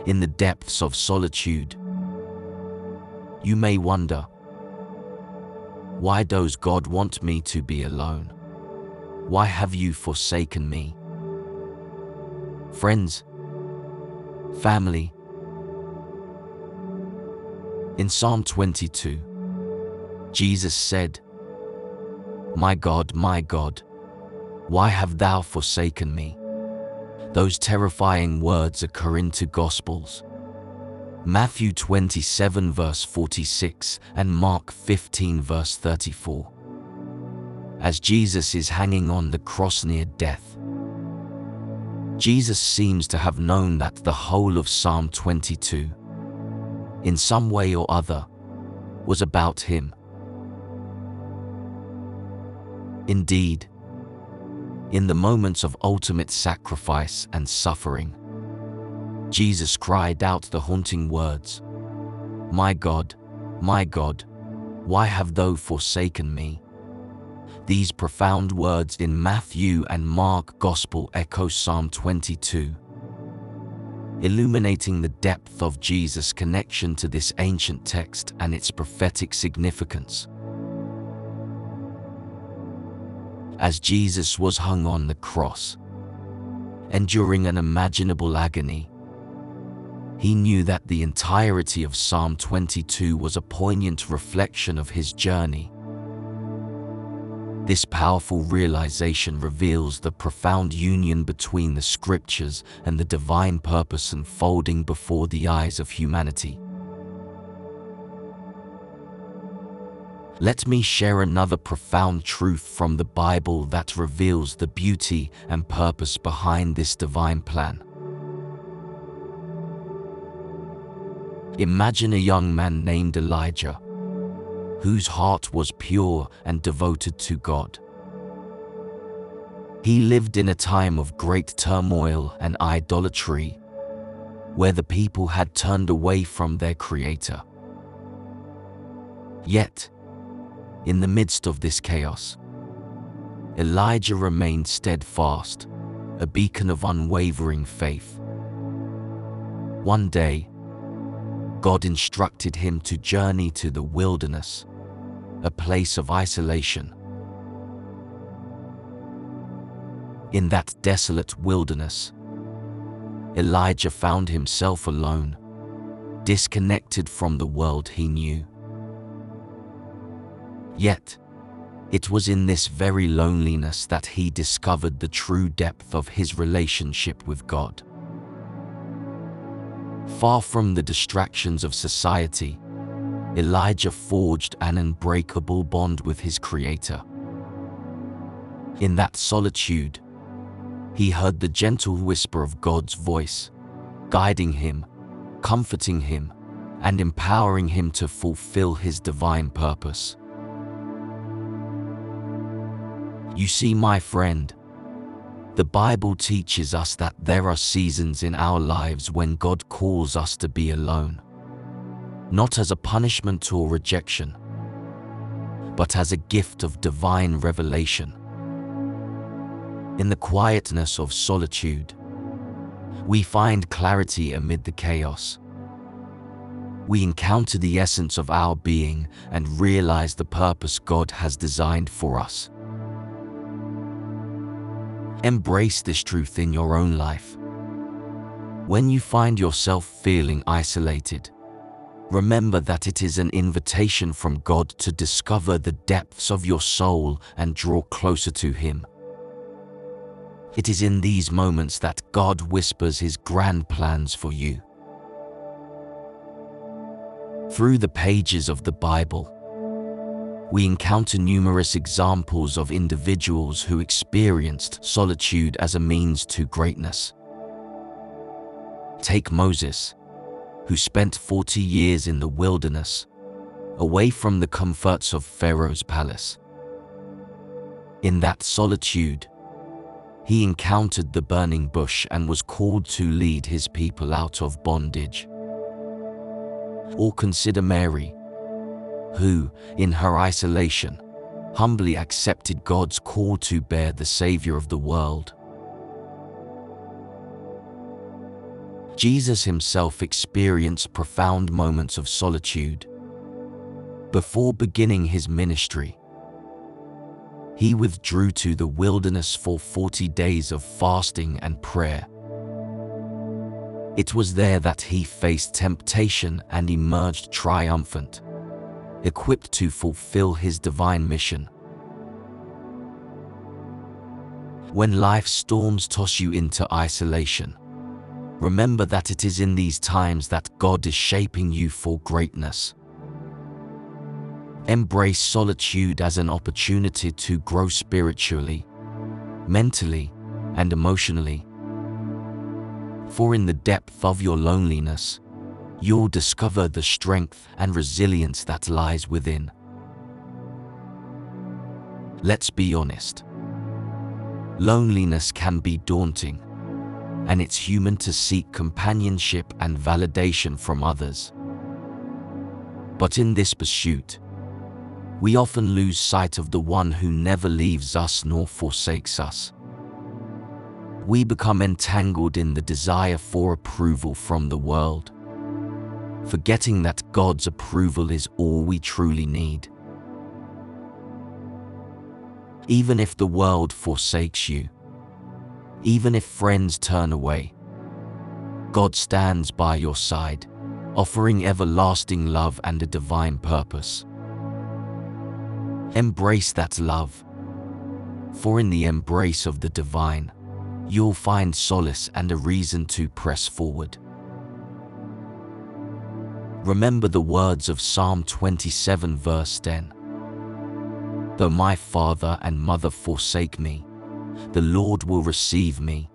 in the depths of solitude. You may wonder, why does God want me to be alone? Why have you forsaken me? Friends, family. In Psalm 22, Jesus said, my God, why have thou forsaken me?" Those terrifying words occur in two Gospels, Matthew 27 verse 46 and Mark 15 verse 34. As Jesus is hanging on the cross near death, Jesus seems to have known that the whole of Psalm 22, in some way or other, was about him. Indeed, in the moments of ultimate sacrifice and suffering, Jesus cried out the haunting words, my God, why have thou forsaken me?" These profound words in Matthew and Mark Gospel echo Psalm 22, illuminating the depth of Jesus' connection to this ancient text and its prophetic significance. As Jesus was hung on the cross, enduring an unimaginable agony, he knew that the entirety of Psalm 22 was a poignant reflection of his journey. This powerful realization reveals the profound union between the scriptures and the divine purpose unfolding before the eyes of humanity. Let me share another profound truth from the Bible that reveals the beauty and purpose behind this divine plan. Imagine a young man named Elijah, whose heart was pure and devoted to God. He lived in a time of great turmoil and idolatry, where the people had turned away from their Creator. Yet, in the midst of this chaos, Elijah remained steadfast, a beacon of unwavering faith. One day, God instructed him to journey to the wilderness, a place of isolation. In that desolate wilderness, Elijah found himself alone, disconnected from the world he knew. Yet, it was in this very loneliness that he discovered the true depth of his relationship with God. Far from the distractions of society, Elijah forged an unbreakable bond with his Creator. In that solitude, he heard the gentle whisper of God's voice, guiding him, comforting him, and empowering him to fulfill his divine purpose. You see, my friend, the Bible teaches us that there are seasons in our lives when God calls us to be alone, not as a punishment or rejection, but as a gift of divine revelation. In the quietness of solitude, we find clarity amid the chaos. We encounter the essence of our being and realize the purpose God has designed for us. Embrace this truth in your own life. When you find yourself feeling isolated, remember that it is an invitation from God to discover the depths of your soul and draw closer to Him. It is in these moments that God whispers His grand plans for you. Through the pages of the Bible, we encounter numerous examples of individuals who experienced solitude as a means to greatness. Take Moses, who spent 40 years in the wilderness, away from the comforts of Pharaoh's palace. In that solitude, he encountered the burning bush and was called to lead his people out of bondage. Or consider Mary, who, in her isolation, humbly accepted God's call to bear the Savior of the world. Jesus himself experienced profound moments of solitude. Before beginning his ministry, he withdrew to the wilderness for 40 days of fasting and prayer. It was there that he faced temptation and emerged triumphant, equipped to fulfill his divine mission. When life's storms toss you into isolation, remember that it is in these times that God is shaping you for greatness. Embrace solitude as an opportunity to grow spiritually, mentally, and emotionally. For in the depth of your loneliness, you'll discover the strength and resilience that lies within. Let's be honest. Loneliness can be daunting, and it's human to seek companionship and validation from others. But in this pursuit, we often lose sight of the one who never leaves us nor forsakes us. We become entangled in the desire for approval from the world, forgetting that God's approval is all we truly need. Even if the world forsakes you, even if friends turn away, God stands by your side, offering everlasting love and a divine purpose. Embrace that love, for in the embrace of the divine, you'll find solace and a reason to press forward. Remember the words of Psalm 27 verse 10. Though my father and mother forsake me, the Lord will receive me.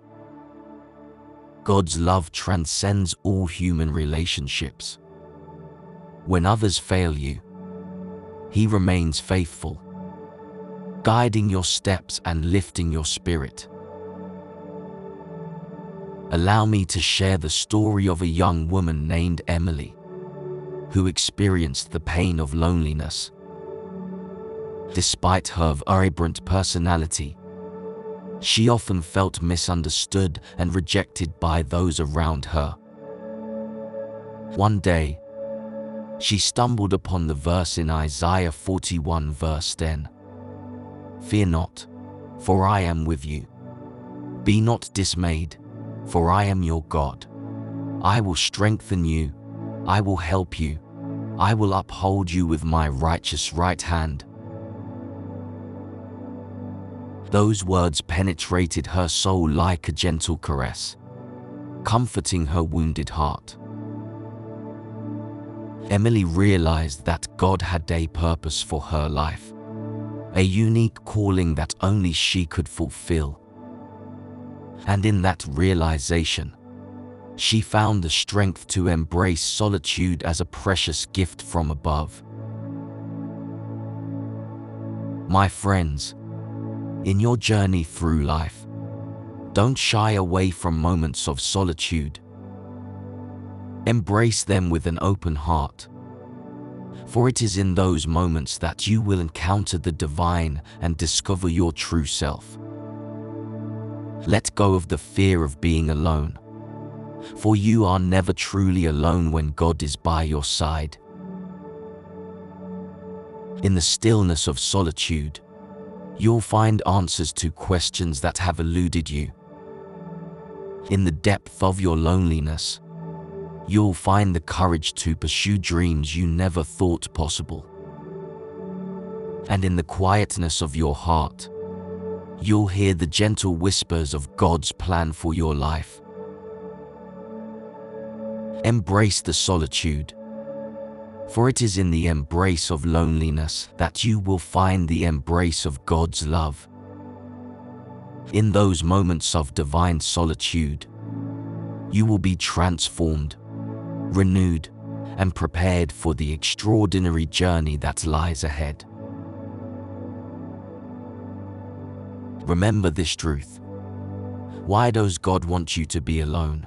God's love transcends all human relationships. When others fail you, He remains faithful, guiding your steps and lifting your spirit. Allow me to share the story of a young woman named Emily, who experienced the pain of loneliness. Despite her vibrant personality, she often felt misunderstood and rejected by those around her. One day, she stumbled upon the verse in Isaiah 41 verse 10. Fear not, for I am with you. Be not dismayed, for I am your God. I will strengthen you, I will help you, I will uphold you with my righteous right hand. Those words penetrated her soul like a gentle caress, comforting her wounded heart. Emily realized that God had a purpose for her life, a unique calling that only she could fulfill. And in that realization, she found the strength to embrace solitude as a precious gift from above. My friends, in your journey through life, don't shy away from moments of solitude. Embrace them with an open heart, for it is in those moments that you will encounter the divine and discover your true self. Let go of the fear of being alone, for you are never truly alone when God is by your side. In the stillness of solitude, you'll find answers to questions that have eluded you. In the depth of your loneliness, you'll find the courage to pursue dreams you never thought possible. And in the quietness of your heart, you'll hear the gentle whispers of God's plan for your life. Embrace the solitude, for it is in the embrace of loneliness that you will find the embrace of God's love. In those moments of divine solitude, you will be transformed, renewed, and prepared for the extraordinary journey that lies ahead. Remember this truth. Why does God want you to be alone?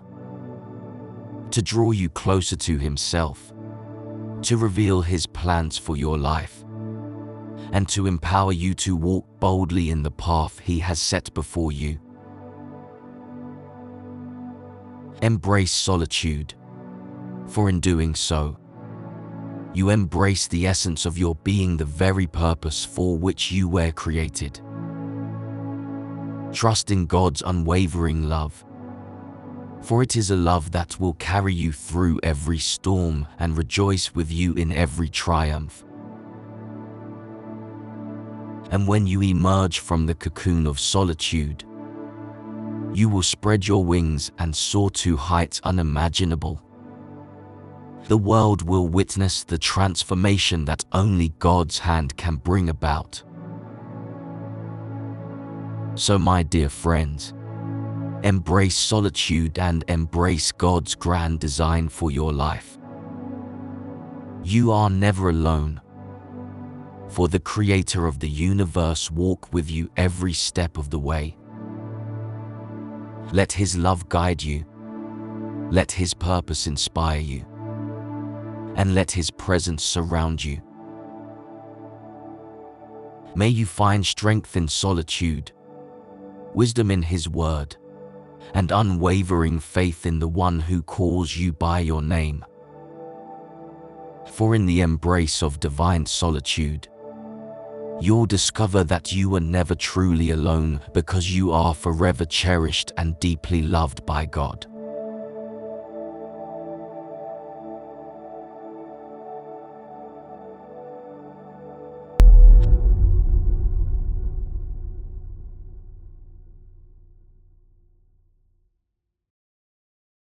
To draw you closer to Himself, to reveal His plans for your life, and to empower you to walk boldly in the path He has set before you. Embrace solitude, for in doing so, you embrace the essence of your being, the very purpose for which you were created. Trust in God's unwavering love, for it is a love that will carry you through every storm and rejoice with you in every triumph. And when you emerge from the cocoon of solitude, you will spread your wings and soar to heights unimaginable. The world will witness the transformation that only God's hand can bring about. So, my dear friends, embrace solitude and embrace God's grand design for your life. You are never alone, for the Creator of the universe walks with you every step of the way. Let His love guide you, let His purpose inspire you, and let His presence surround you. May you find strength in solitude, wisdom in His word, and unwavering faith in the one who calls you by your name. For in the embrace of divine solitude, you'll discover that you are never truly alone, because you are forever cherished and deeply loved by God.